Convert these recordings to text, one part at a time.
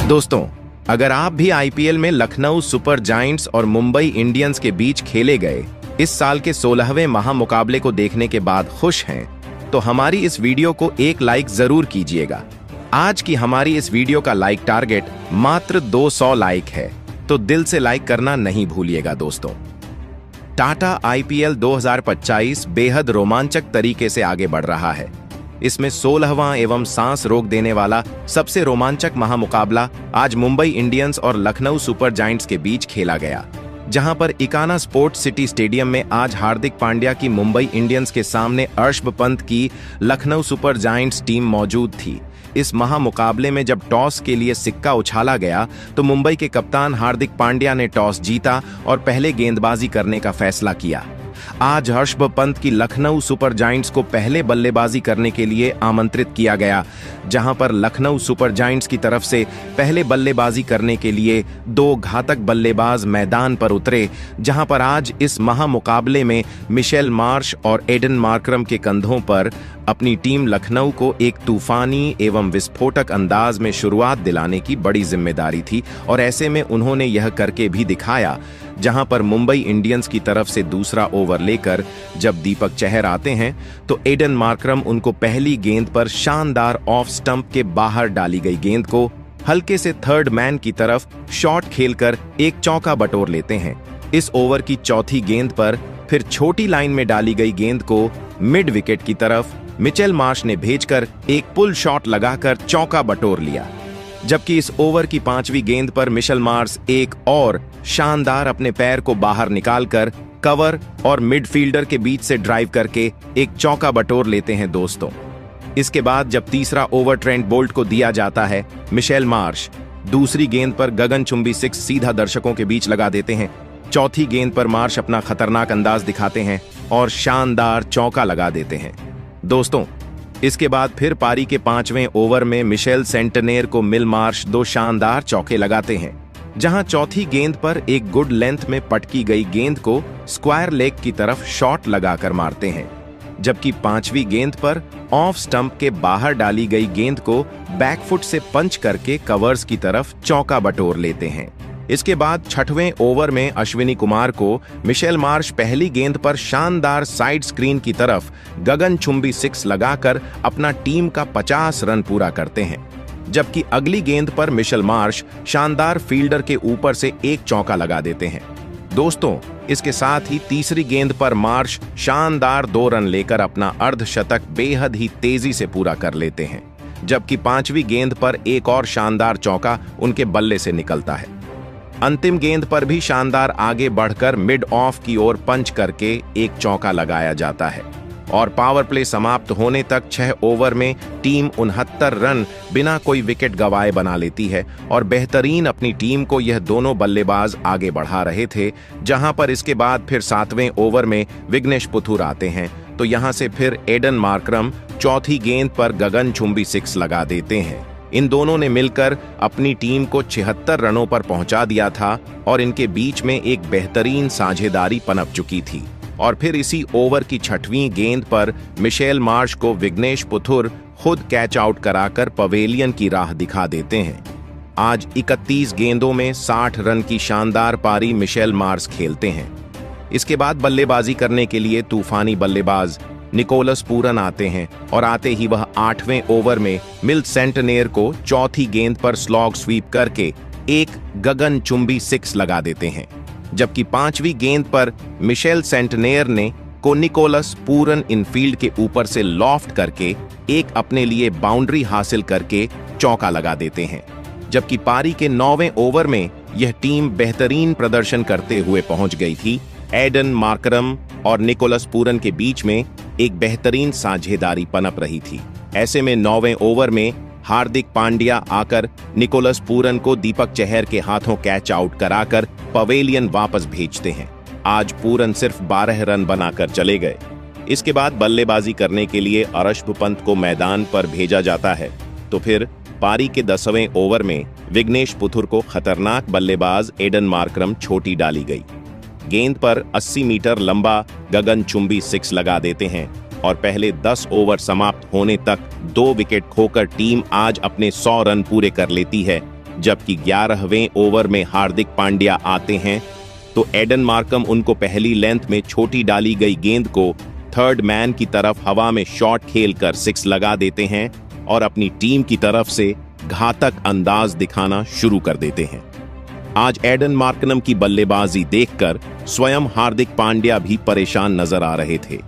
दोस्तों, अगर आप भी आईपीएल में लखनऊ सुपर जायंट्स और मुंबई इंडियंस के बीच खेले गए इस साल के 16वें महामुकाबले को देखने के बाद खुश हैं, तो हमारी इस वीडियो को एक लाइक जरूर कीजिएगा। आज की हमारी इस वीडियो का लाइक टारगेट मात्र 200 लाइक है, तो दिल से लाइक करना नहीं भूलिएगा दोस्तों। टाटा आईपीएल 2025 बेहद रोमांचक तरीके से आगे बढ़ रहा है। इसमें 16वां एवं सांस रोक देने वाला सबसे रोमांचक महामुकाबला आज मुंबई इंडियंस और लखनऊ सुपर जायंट्स के बीच खेला गया, जहां पर इकाना स्पोर्ट्स सिटी स्टेडियम में आज हार्दिक पांड्या की मुंबई इंडियंस के सामने ऋषभ पंत की लखनऊ सुपर जायंट्स टीम मौजूद थी। इस महामुकाबले में जब टॉस के लिए सिक्का उछाला गया तो मुंबई के कप्तान हार्दिक पांड्या ने टॉस जीता और पहले गेंदबाजी करने का फैसला किया। आज ऋषभ पंत की लखनऊ सुपर जायंट्स को पहले बल्लेबाजी करने के लिए आमंत्रित किया गया, जहां पर लखनऊ सुपर जायंट्स की तरफ से पहले बल्लेबाजी करने के लिए 2 घातक बल्लेबाज मैदान पर उतरे, जहां पर आज इस महामुकाबले में मिशेल मार्श और एडन मार्करम के कंधों पर अपनी टीम लखनऊ को एक तूफानी एवं विस्फोटक अंदाज में शुरुआत दिलाने की बड़ी जिम्मेदारी थी और ऐसे में उन्होंने यह करके भी दिखाया, जहां पर मुंबई इंडियंस की तरफ से दूसरा ओवर लेकर जब दीपक चहर आते हैं तो एडन मार्करम उनको पहली गेंद पर शानदार ऑफ स्टंप के बाहर डाली गई गेंद को हल्के से थर्ड मैन की तरफ शॉट खेलकर एक चौका बटोर लेते हैं। इस ओवर की चौथी गेंद पर फिर छोटी लाइन में डाली गई गेंद को मिड विकेट की तरफ मिचेल मार्श ने भेजकर एक पुल शॉट लगाकर चौका बटोर लिया, जबकि इस ओवर की 5वीं गेंद पर मिशेल मार्श एक और शानदार अपने पैर को बाहर निकालकर कवर और मिडफील्डर के बीच से ड्राइव करके एक चौका बटोर लेते हैं दोस्तों। इसके बाद जब तीसरा ओवर ट्रेंट बोल्ट को दिया जाता है, मिशेल मार्श दूसरी गेंद पर गगनचुंबी 6 सीधा दर्शकों के बीच लगा देते हैं। चौथी गेंद पर मार्श अपना खतरनाक अंदाज दिखाते हैं और शानदार चौका लगा देते हैं दोस्तों। इसके बाद फिर पारी के 5वें ओवर में मिशेल सेंटनेर को मिल मार्श 2 शानदार चौके लगाते हैं, जहां चौथी गेंद पर एक गुड लेंथ में पटकी गई गेंद को स्क्वायर लेग की तरफ शॉट लगाकर मारते हैं, जबकि 5वीं गेंद पर ऑफ स्टंप के बाहर डाली गई गेंद को बैकफुट से पंच करके कवर्स की तरफ चौका बटोर लेते हैं। इसके बाद 6वें ओवर में अश्विनी कुमार को मिशेल मार्श पहली गेंद पर शानदार साइड स्क्रीन की तरफ गगनचुंबी 6 लगाकर अपना टीम का 50 रन पूरा करते हैं, जबकि अगली गेंद पर मिशेल मार्श शानदार फील्डर के ऊपर से एक चौका लगा देते हैं दोस्तों। इसके साथ ही तीसरी गेंद पर मार्श शानदार 2 रन लेकर अपना अर्धशतक बेहद ही तेजी से पूरा कर लेते हैं, जबकि 5वीं गेंद पर एक और शानदार चौका उनके बल्ले से निकलता है। अंतिम गेंद पर भी शानदार आगे बढ़कर मिड ऑफ की ओर पंच करके एक चौका लगाया जाता है और पावर प्ले समाप्त होने तक 6 ओवर में टीम 69 रन बिना कोई विकेट गंवाए बना लेती है और बेहतरीन अपनी टीम को यह दोनों बल्लेबाज आगे बढ़ा रहे थे। जहां पर इसके बाद फिर 7वें ओवर में विघ्नेश पुथुर आते हैं, तो यहां से फिर एडन मार्करम चौथी गेंद पर गगनचुंबी 6 लगा देते हैं। इन दोनों ने मिलकर अपनी टीम को 76 रनों पर पहुंचा दिया था और इनके बीच में एक बेहतरीन साझेदारी पनप चुकी थी। और फिर इसी ओवर की 6वीं गेंद पर मिशेल मार्श को विघ्नेश पुथुर खुद कैच आउट कराकर पवेलियन की राह दिखा देते हैं। आज 31 गेंदों में 60 रन की शानदार पारी मिशेल मार्श खेलते हैं। इसके बाद बल्लेबाजी करने के लिए तूफानी बल्लेबाज निकोलस पूरन आते हैं और आते ही वह 8वें ओवर में मिल सेंटनेर को चौथी गेंद पर स्लॉग स्वीप करके एक गगनचुंबी 6 लगा देते हैं, जबकि 5वीं गेंद पर मिशेल सेंटनेर ने को निकोलस पूरन इनफील्ड के ऊपर से लॉफ्ट करके एक अपने लिए बाउंड्री हासिल करके चौका लगा देते हैं, जबकि पारी के 9वें ओवर में यह टीम बेहतरीन प्रदर्शन करते हुए पहुंच गई थी। एडन मार्करम और निकोलस पूरन के बीच में एक बेहतरीन साझेदारी पनप रही थी। ऐसे में 9वें ओवर में हार्दिक पांड्या आकर निकोलस पूरन को दीपक चहर के हाथों कैच आउट कराकर पवेलियन वापस भेजते हैं। आज पूरन सिर्फ 12 रन बनाकर चले गए। इसके बाद बल्लेबाजी करने के लिए ऋषभ पंत को मैदान पर भेजा जाता है, तो फिर पारी के 10वें ओवर में विघ्नेश पुथुर को खतरनाक बल्लेबाज एडन मार्करम छोटी डाली गई गेंद पर 80 मीटर लंबा गगनचुंबी 6 लगा देते हैं और पहले 10 ओवर समाप्त होने तक 2 विकेट खोकर टीम आज अपने 100 रन पूरे कर लेती है जबकि 11वें ओवर में हार्दिक पांड्या आते हैं तो एडन मार्करम उनको पहली लेंथ में छोटी डाली गई गेंद को थर्ड मैन की तरफ हवा में शॉट खेलकर 6 लगा देते हैं और अपनी टीम की तरफ से घातक अंदाज दिखाना शुरू कर देते हैं। आज एडन मार्करम की बल्लेबाजी देखकर स्वयं हार्दिक पांड्या भी परेशान नजर आ रहे थे।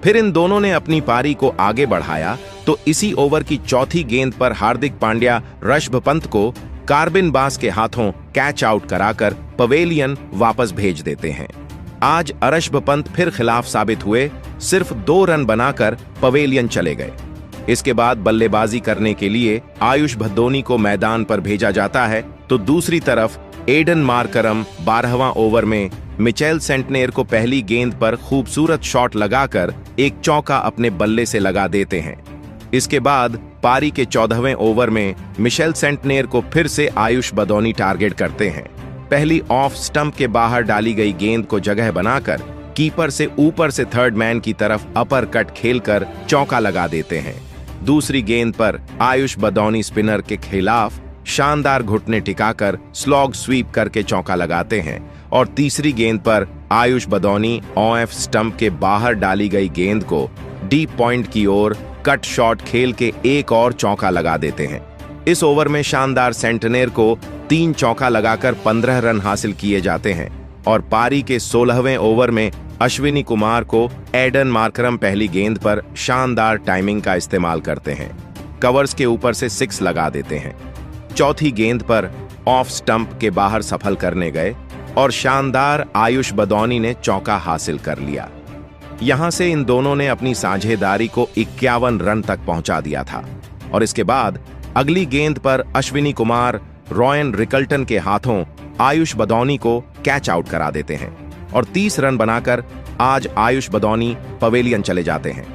फिर इन दोनों ने अपनी पारी को आगे बढ़ाया तो इसी ओवर की चौथी गेंद पर हार्दिक पांड्या ऋषभ पंत को कार्बिन बास के हाथों कैच आउट कराकर पवेलियन वापस भेज देते हैं। आज ऋषभ पंत फिर खिलाफ साबित हुए, सिर्फ 2 रन बनाकर पवेलियन चले गए। इसके बाद बल्लेबाजी करने के लिए आयुष भदोनी को मैदान पर भेजा जाता है तो दूसरी तरफ एडन मार्करम 12वां ओवर में मिचेल सेंटनेर को पहली गेंद पर खूबसूरत शॉट लगाकर एक चौका अपने बल्ले से लगा देते हैं। इसके बाद पारी के 14वें ओवर में मिचेल सेंटनेर को फिर से आयुष भदोनी टारगेट करते हैं। पहली ऑफ स्टंप के बाहर डाली गई गेंद को जगह बनाकर कीपर से ऊपर से थर्ड मैन की तरफ अपर कट खेलकर चौका लगा देते हैं। दूसरी गेंद पर आयुष भदोनी स्पिनर के खिलाफ शानदार घुटने टिकाकर स्लॉग स्वीप करके चौका लगाते हैं और तीसरी गेंद पर आयुष भदोनी ऑफ स्टंप के बाहर डाली गई गेंद को डीप पॉइंट की ओर कट शॉट खेल के एक और चौका लगा देते हैं। इस ओवर में शानदार सेंटनेर को 3 चौका लगाकर 15 रन हासिल किए जाते हैं और पारी के 16वें ओवर में अश्विनी कुमार को एडन मार्करम पहली गेंद पर शानदार टाइमिंग का इस्तेमाल करते हैं, कवर्स के ऊपर से 6 लगा देते हैं। चौथी गेंद पर ऑफ स्टंप के बाहर सफल करने गए और शानदार आयुष भदोनी ने चौका हासिल कर लिया। यहां से इन दोनों ने अपनी साझेदारी को 51 रन तक पहुंचा दिया था और इसके बाद अगली गेंद पर अश्विनी कुमार रॉयन रिकल्टन के हाथों आयुष भदोनी को कैच आउट करा देते हैं और 30 रन बनाकर आज आयुष भदोनी पवेलियन चले जाते हैं।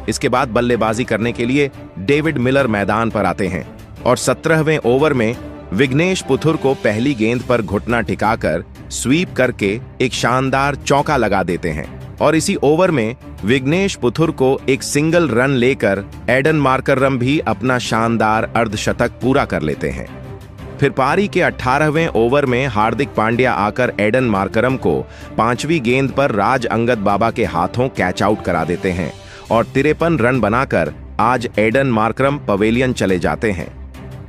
इसके बाद बल्लेबाजी करने के लिए डेविड मिलर मैदान पर आते हैं और 17वें ओवर में विघ्नेश पुथुर को पहली गेंद पर घुटना टिकाकर स्वीप करके एक शानदार चौका लगा देते हैं और इसी ओवर में विघ्नेश पुथुर को एक सिंगल रन लेकर एडन मार्करम भी अपना शानदार अर्धशतक पूरा कर लेते हैं। फिर पारी के 18वें ओवर में हार्दिक पांड्या आकर एडन मार्करम को 5वीं गेंद पर राज अंगद बाबा के हाथों कैच आउट करा देते हैं और 53 रन बनाकर आज एडन मार्करम पवेलियन चले जाते हैं।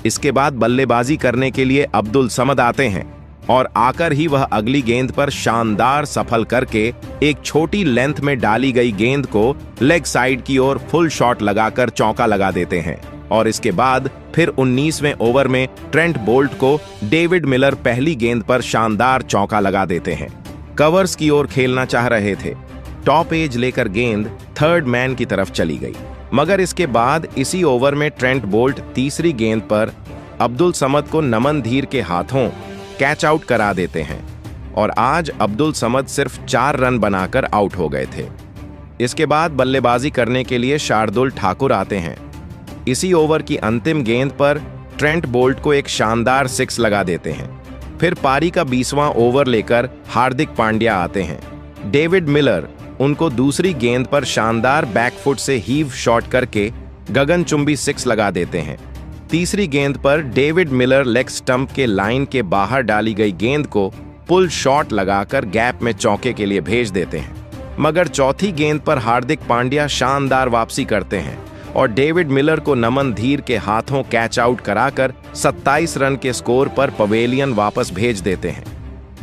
इसके बाद बल्लेबाजी करने के लिए अब्दुल समद आते हैं और आकर ही वह अगली गेंद पर शानदार सफल करके एक छोटी लेंथ में डाली गई गेंद को लेग साइड की ओर फुल शॉट लगाकर चौका लगा देते हैं और इसके बाद फिर 19वें ओवर में ट्रेंट बोल्ट को डेविड मिलर पहली गेंद पर शानदार चौका लगा देते हैं। कवर्स की ओर खेलना चाह रहे थे, टॉप एज लेकर गेंद थर्ड मैन की तरफ चली गई, मगर इसके बाद इसी ओवर में ट्रेंट बोल्ट तीसरी गेंद पर अब्दुल समद को नमन धीर के हाथों कैच आउट करा देते हैं और आज अब्दुल समद सिर्फ 4 रन बनाकर आउट हो गए थे। इसके बाद बल्लेबाजी करने के लिए शार्दुल ठाकुर आते हैं। इसी ओवर की अंतिम गेंद पर ट्रेंट बोल्ट को एक शानदार 6 लगा देते हैं। फिर पारी का 20वां ओवर लेकर हार्दिक पांड्या आते हैं। डेविड मिलर उनको दूसरी गेंद पर शानदार बैकफुट से हीव शॉट करके गगनचुंबी 6 लगा देते हैं। तीसरी गेंद पर डेविड मिलर लेग स्टंप के लाइन के बाहर डाली गई गेंद को पुल शॉट लगाकर गैप में चौके के लिए भेज देते हैं, मगर चौथी गेंद पर हार्दिक पांड्या शानदार वापसी करते हैं और डेविड मिलर को नमन धीर के हाथों कैच आउट कराकर 27 रन के स्कोर पर पवेलियन वापस भेज देते हैं।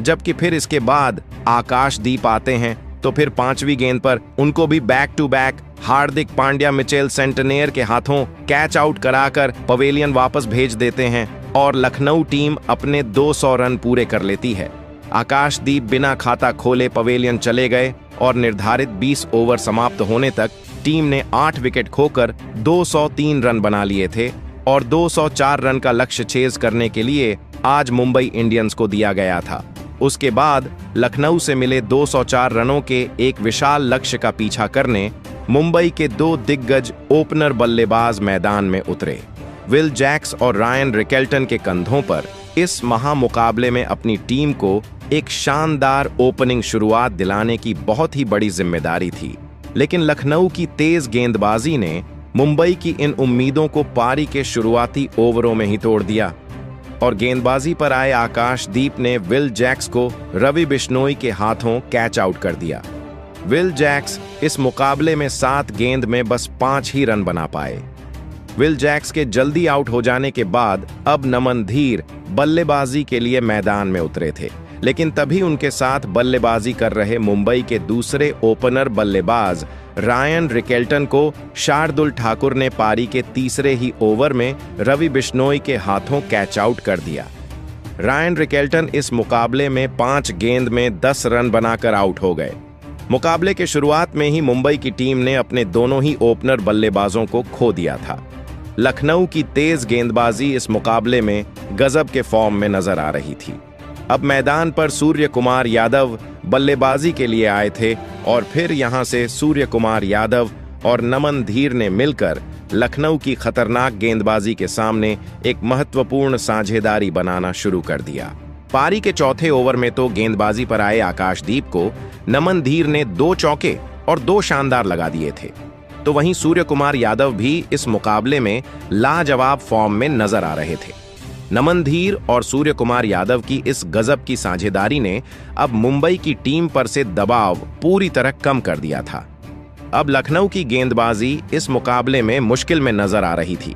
जबकि फिर इसके बाद आकाशदीप आते हैं तो फिर 5वीं गेंद पर उनको भी back to back Hardik Pandya Mitchell Santner के हाथों कैच आउट कराकर पवेलियन वापस भेज देते हैं और लखनऊ टीम अपने 200 रन पूरे कर लेती है। आकाशदीप बिना खाता खोले पवेलियन चले गए और निर्धारित 20 ओवर समाप्त होने तक टीम ने 8 विकेट खोकर 203 रन बना लिए थे और 204 रन का लक्ष्य छेद करने के लिए आज मुंबई इंडियंस को दिया गया था। उसके बाद लखनऊ से मिले 204 रनों के एक विशाल लक्ष्य का पीछा करने मुंबई के 2 दिग्गज ओपनर बल्लेबाज मैदान में उतरे। विल जैक्स और रायन रिकेल्टन के कंधों पर इस महामुकाबले में अपनी टीम को एक शानदार ओपनिंग शुरुआत दिलाने की बहुत ही बड़ी जिम्मेदारी थी, लेकिन लखनऊ की तेज गेंदबाजी ने मुंबई की इन उम्मीदों को पारी के शुरुआती ओवरों में ही तोड़ दिया। और गेंदबाजी पर आए आकाशदीप ने विल जैक्स को रवि बिश्नोई के हाथों कैच आउट कर दिया। विल जैक्स इस मुकाबले में 7 गेंद में बस 5 ही रन बना पाए। विल जैक्स के जल्दी आउट हो जाने के बाद अब नमन धीर बल्लेबाजी के लिए मैदान में उतरे थे, लेकिन तभी उनके साथ बल्लेबाजी कर रहे मुंबई के दूसरे ओपनर बल्लेबाज रायन रिकेल्टन को शार्दुल ठाकुर ने पारी के तीसरे ही ओवर में रवि बिश्नोई के हाथों कैच आउट कर दिया। रायन रिकेल्टन इस मुकाबले में 5 गेंद में 10 रन बनाकर आउट हो गए। मुकाबले के शुरुआत में ही मुंबई की टीम ने अपने दोनों ही ओपनर बल्लेबाजों को खो दिया था। लखनऊ की तेज गेंदबाजी इस मुकाबले में गजब के फॉर्म में नजर आ रही थी। अब मैदान पर सूर्य कुमार यादव बल्लेबाजी के लिए आए थे और फिर यहां से सूर्य कुमार यादव और नमन धीर ने मिलकर लखनऊ की खतरनाक गेंदबाजी के सामने एक महत्वपूर्ण साझेदारी बनाना शुरू कर दिया। पारी के चौथे ओवर में तो गेंदबाजी पर आए आकाशदीप को नमन धीर ने 2 चौके और 2 शानदार लगा दिए थे, तो वहीं सूर्य कुमार यादव भी इस मुकाबले में लाजवाब फॉर्म में नजर आ रहे थे। नमन धीर और सूर्य कुमार यादव की इस गजब की साझेदारी ने अब मुंबई की टीम पर से दबाव पूरी तरह कम कर दिया था। अब लखनऊ की गेंदबाजी इस मुकाबले में मुश्किल में नजर आ रही थी।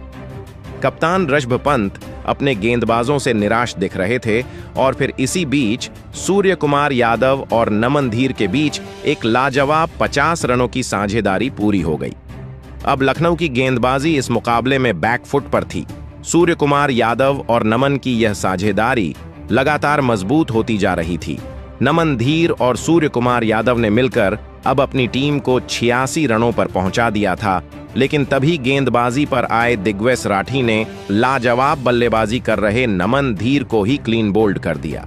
कप्तान ऋषभ पंत अपने गेंदबाजों से निराश दिख रहे थे और फिर इसी बीच सूर्य कुमार यादव और नमन धीर के बीच एक लाजवाब 50 रनों की साझेदारी पूरी हो गई। अब लखनऊ की गेंदबाजी इस मुकाबले में बैकफुट पर थी। सूर्य कुमार यादव और नमन की यह साझेदारी लगातार मजबूत होती जा रही थी। नमन धीर और सूर्य कुमार यादव ने मिलकर अब अपनी टीम को 86 रनों पर पहुंचा दिया था, लेकिन तभी गेंदबाजी पर आए दिग्वेश राठी ने लाजवाब बल्लेबाजी कर रहे नमन धीर को ही क्लीन बोल्ड कर दिया।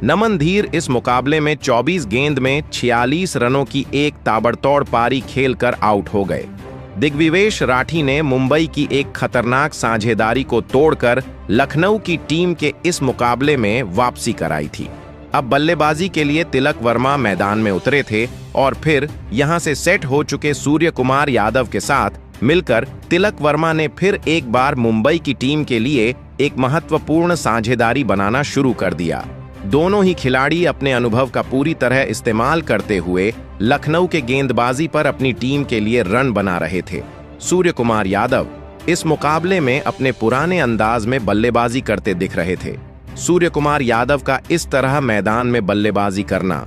नमन धीर इस मुकाबले में 24 गेंद में 46 रनों की एक ताबड़तोड़ पारी खेलकर आउट हो गए। दिग्विवेश राठी ने मुंबई की एक खतरनाक साझेदारी को तोड़कर लखनऊ की टीम के इस मुकाबले में वापसी कराई थी। अब बल्लेबाजी के लिए तिलक वर्मा मैदान में उतरे थे और फिर यहां से सेट हो चुके सूर्य कुमार यादव के साथ मिलकर तिलक वर्मा ने फिर एक बार मुंबई की टीम के लिए एक महत्वपूर्ण साझेदारी बनाना शुरू कर दिया। दोनों ही खिलाड़ी अपने अनुभव का पूरी तरह इस्तेमाल करते हुए लखनऊ के गेंदबाजी पर अपनी टीम के लिए रन बना रहे थे। सूर्य कुमार यादव इस मुकाबले में अपने पुराने अंदाज में बल्लेबाजी करते दिख रहे थे। सूर्य कुमार यादव का इस तरह मैदान में बल्लेबाजी करना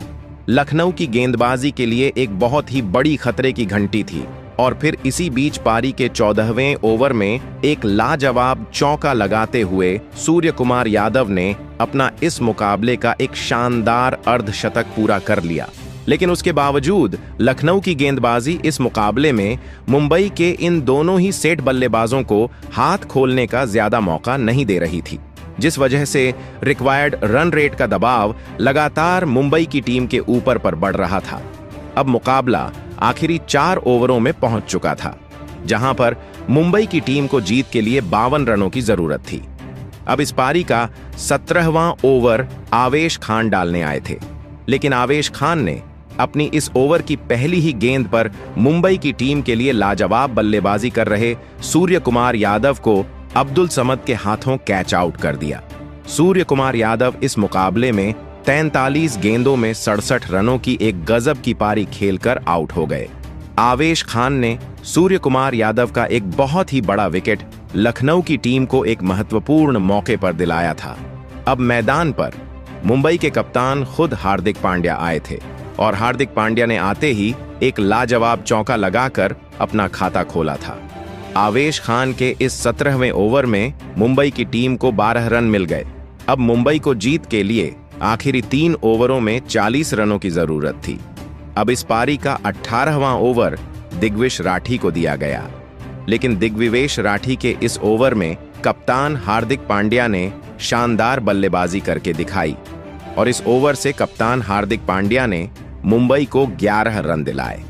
लखनऊ की गेंदबाजी के लिए एक बहुत ही बड़ी खतरे की घंटी थी। और फिर इसी बीच पारी के 14वें ओवर में एक लाजवाब चौका लगाते हुए सूर्य कुमार यादव ने अपना इस मुकाबले का एक शानदार अर्धशतक पूरा कर लिया। लेकिन उसके बावजूद लखनऊ की गेंदबाजी इस मुकाबले में मुंबई के इन दोनों ही सेट बल्लेबाजों को हाथ खोलने का ज्यादा मौका नहीं दे रही थी, जिस वजह से रिक्वायर्ड रन रेट का दबाव लगातार मुंबई की टीम के ऊपर पर बढ़ रहा था। अब मुकाबला आखिरी 4 ओवरों में पहुंच चुका था, जहां पर मुंबई की टीम को जीत के लिए 52 रनों की जरूरत थी। अब इस पारी का 17वां ओवर आवेश खान डालने आए थे, लेकिन आवेश खान ने अपनी इस ओवर की पहली ही गेंद पर मुंबई की टीम के लिए लाजवाब बल्लेबाजी कर रहे सूर्य कुमार यादव को अब्दुल समद के हाथों कैच आउट कर दिया। सूर्य कुमार यादव इस मुकाबले में 43 गेंदों में 67 रनों की एक गजब की पारी खेलकर आउट हो गए। आवेश खान ने सूर्य कुमार यादव का एक बहुत ही बड़ा विकेट लखनऊ की टीम को एक महत्वपूर्ण मौके पर दिलाया था। अब मैदान पर मुंबई के कप्तान खुद हार्दिक पांड्या आए थे और हार्दिक पांड्या ने आते ही एक लाजवाब चौका लगाकर अपना खाता खोला था। आवेश खान के इस 17वें ओवर में मुंबई की टीम को 12 रन मिल गए। अब मुंबई को जीत के लिए आखिरी 3 ओवरों में 40 रनों की जरूरत थी। अब इस पारी का 18वां ओवर दिग्विवेश राठी को दिया गया, लेकिन दिग्विवेश राठी के इस ओवर में कप्तान हार्दिक पांड्या ने शानदार बल्लेबाजी करके दिखाई और इस ओवर से कप्तान हार्दिक पांड्या ने मुंबई को 11 रन दिलाए।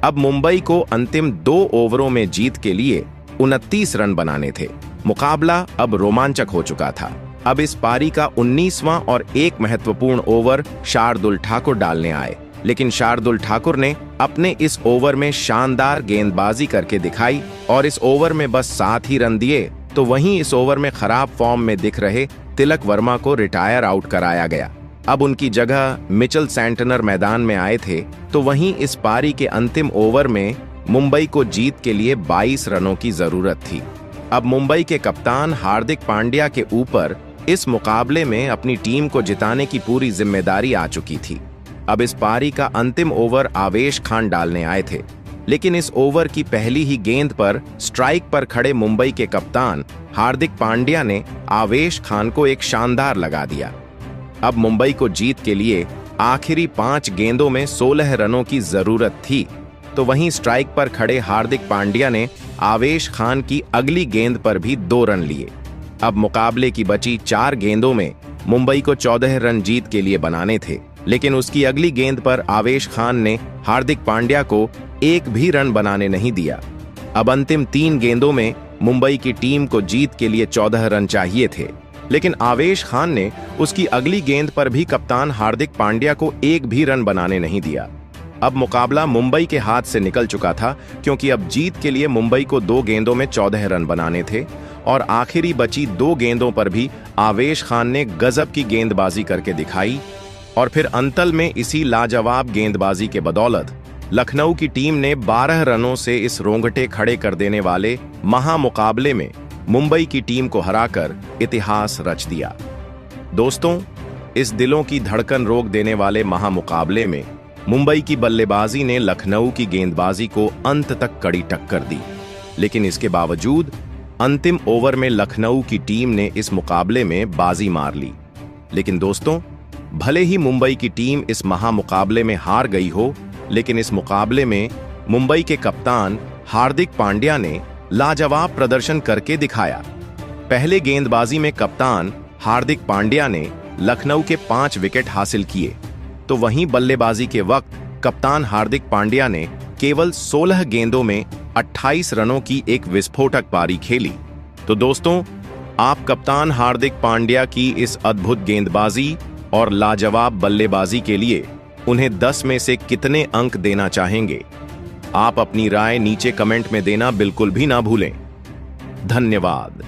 अब मुंबई को अंतिम 2 ओवरों में जीत के लिए 29 रन बनाने थे। मुकाबला अब रोमांचक हो चुका था। अब इस पारी का 19वां और एक महत्वपूर्ण ओवर शार्दुल ठाकुर डालने आए, लेकिन शार्दुल ठाकुर ने अपने इस ओवर में शानदार गेंदबाजी करके दिखाई और इस ओवर में बस 7 ही रन दिए। तो वहीं इस ओवर में खराब फॉर्म में दिख रहे तिलक वर्मा को रिटायर आउट कराया गया। अब उनकी जगह मिचेल सैंटनर मैदान में आए थे। तो वहीं इस पारी के अंतिम ओवर में मुंबई को जीत के लिए 22 रनों की जरूरत थी। अब मुंबई के कप्तान हार्दिक पांड्या के ऊपर इस मुकाबले में अपनी टीम को जिताने की पूरी जिम्मेदारी आ चुकी थी। अब इस पारी का अंतिम ओवर आवेश खान डालने आए थे, लेकिन इस ओवर की पहली ही गेंद पर स्ट्राइक पर खड़े मुंबई के कप्तान हार्दिक पांड्या ने आवेश खान को एक शानदार लगा दिया। अब मुंबई को जीत के लिए आखिरी 5 गेंदों में 16 रनों की जरूरत थी। तो वहीं स्ट्राइक पर खड़े हार्दिक पांड्या ने आवेश खान की अगली गेंद पर भी 2 रन लिए। अब मुकाबले की बची 4 गेंदों में मुंबई को 14 रन जीत के लिए बनाने थे, लेकिन उसकी अगली गेंद पर आवेश खान ने हार्दिक पांड्या को एक भी रन बनाने नहीं दिया। अब अंतिम 3 गेंदों में मुंबई की टीम को जीत के लिए 14 रन चाहिए थे, लेकिन आवेश खान ने उसकी अगली गेंद पर भी कप्तान हार्दिक पांड्या को एक भी रन बनाने नहीं दिया। अब मुकाबला मुंबई के हाथ से निकल चुका था, क्योंकि अब जीत के लिए मुंबई को 2 गेंदों में 14 रन बनाने थे और आखिरी बची 2 गेंदों पर भी आवेश खान ने गजब की गेंदबाजी करके दिखाई। और फिर अंतल में इसी लाजवाब गेंदबाजी के बदौलत लखनऊ की टीम ने 12 रनों से इस रोंगटे खड़े कर देने वाले महामुकाबले में मुंबई की टीम को हराकर इतिहास रच दिया। दोस्तों, इस दिलों की धड़कन रोक देने वाले महामुकाबले में मुंबई की बल्लेबाजी ने लखनऊ की गेंदबाजी को अंत तक कड़ी टक्कर दी, लेकिन इसके बावजूद अंतिम ओवर में लखनऊ की टीम ने इस मुकाबले में बाजी मार ली। लेकिन दोस्तों, भले ही मुंबई की टीम इस महामुकाबले में हार गई हो, लेकिन इस मुकाबले में मुंबई के कप्तान हार्दिक पांड्या ने लाजवाब प्रदर्शन करके दिखाया। पहले गेंदबाजी में कप्तान हार्दिक पांड्या ने लखनऊ के 5 विकेट हासिल किए, तो वहीं बल्लेबाजी के वक्त कप्तान हार्दिक पांड्या ने केवल 16 गेंदों में 28 रनों की एक विस्फोटक पारी खेली। तो दोस्तों, आप कप्तान हार्दिक पांड्या की इस अद्भुत गेंदबाजी और लाजवाब बल्लेबाजी के लिए उन्हें 10 में से कितने अंक देना चाहेंगे? आप अपनी राय नीचे कमेंट में देना बिल्कुल भी ना भूलें। धन्यवाद।